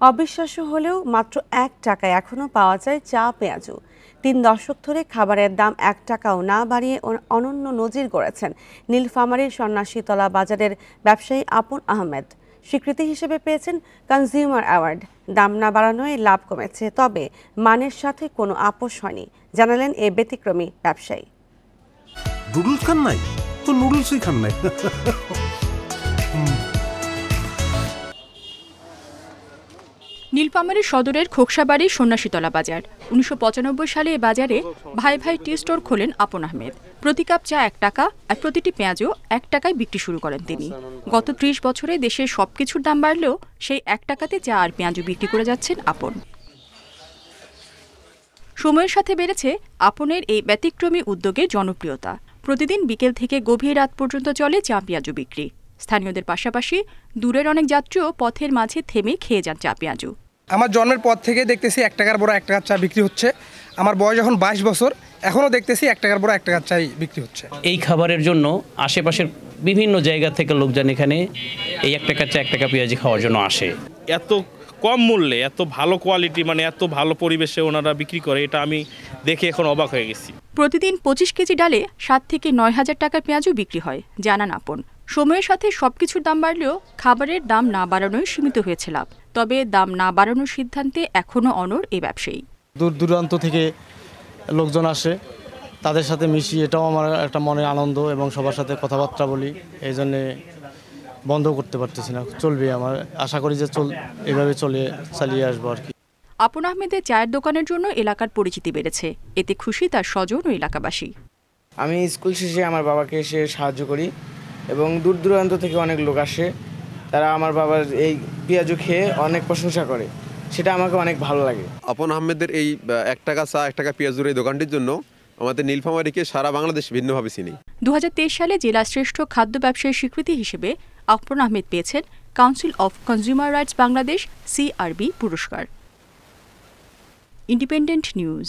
অবিশ্বাস্য হলেও মাত্র ১ টাকায় এখনও পাওয়া যায় চা পেঁয়াজু। ৩ দশক ধরে খাবারের দাম ১ টাকাও না বাড়িয়ে অনন্য নজির গড়েছেন নীলফামারীর সন্ন্যাসীতলা বাজারের ব্যবসায়ী আপন আহমেদ। স্বীকৃতি হিসেবে পেয়েছেন কনজিউমার অ্যাওয়ার্ড। দাম না বাড়ানোয় লাভ কমেছে, তবে মানের সাথে কোনো আপোষ হয়নি, জানালেন এ ব্যতিক্রমী ব্যবসায়ী। নুডলস খান নাই তো নুডলসই খান নাই। নীলফামারী সদরের খোকসাবাড়ির সন্ন্যাসীতলা বাজার। ১৯৯৫ সালে এ বাজারে ভাই ভাই টি স্টোর খোলেন আপন আহমেদ। প্রতি কাপ চা ১ টাকা আর প্রতিটি পেঁয়াজও ১ টাকায় বিক্রি শুরু করেন তিনি। গত ৩০ বছরে দেশের সবকিছুর দাম বাড়লেও সেই ১ টাকাতে চা আর পেঁয়াজও বিক্রি করে যাচ্ছেন আপন। সময়ের সাথে বেড়েছে আপনের এই ব্যতিক্রমী উদ্যোগের জনপ্রিয়তা। প্রতিদিন বিকেল থেকে গভীর রাত পর্যন্ত চলে চা পেঁয়াজু বিক্রি। স্থানীয়দের পাশাপাশি দূরের অনেক যাত্রীও পথের মাঝে থেমে খেয়ে যান চা পেঁয়াজু। আমার জন্মের পর থেকে দেখতেছি ১ টাকার বড় ১ টাকার চা বিক্রি হচ্ছে। আমার বয়স যখন ২২ বছর, এখনও দেখতেছি ১ টাকার বড় ১ টাকার চাই বিক্রি হচ্ছে। এই খাবারের জন্য আশেপাশের বিভিন্ন জায়গা থেকে লোকজন এখানে এই ১ টাকার চা ১ টাকা পেঁয়াজি খাওয়ার জন্য আসে। এত কম মূল্যে এত ভালো কোয়ালিটি, মানে এত ভালো পরিবেশে ওনারা বিক্রি করে, এটা আমি দেখে এখন অবাক হয়ে গেছি। প্রতিদিন ২৫ কেজি ডালে ৭ থেকে ৯ হাজার টাকার পেঁয়াজও বিক্রি হয়, জানান আপন। সময়ের সাথে সবকিছুর দাম বাড়লেও খাবারের দাম না বাড়ানোয় সীমিত হয়েছে লাভ। তবে দাম না বাড়ানোর সিদ্ধান্তে এখনও অনড় এই ব্যবসায়ী। দূর দূরান্ত থেকে লোকজন আসে, তাদের সাথে মিশি, এটাও আমার একটা মনে আনন্দ এবং সবার সাথে কথাবার্তা বলি। এই জন্যে বন্ধ করতে পারতেছি না, চলবে। আমার আশা করি যে এভাবে চালিয়ে আসবো আর কি। আপন আহমেদের চায়ের দোকানের জন্য এলাকার পরিচিতি বেড়েছে, এতে খুশি তার স্বজন ও এলাকাবাসী। আমি স্কুল শেষে আমার বাবাকে এসে সাহায্য করি এবং দূর দূরান্ত থেকে অনেক লোক আসে, তারা আমার বাবার এই পেঁয়াজু খেয়ে অনেক প্রশংসা করে, সেটা আমাকে অনেক ভালো লাগে। আপন আহমেদের এই ১ টাকা চা ১ টাকা পেঁয়াজুর এই দোকানটির জন্য আমাদের নীলফামারীকে সারা বাংলাদেশ ভিন্নভাবে চিনি। ২০২৩ সালে জেলা শ্রেষ্ঠ খাদ্য ব্যবসায়ীর স্বীকৃতি হিসেবে আপন আহমেদ পেয়েছেন council of consumer rights Bangladesh CRB পুরস্কার। Independent news.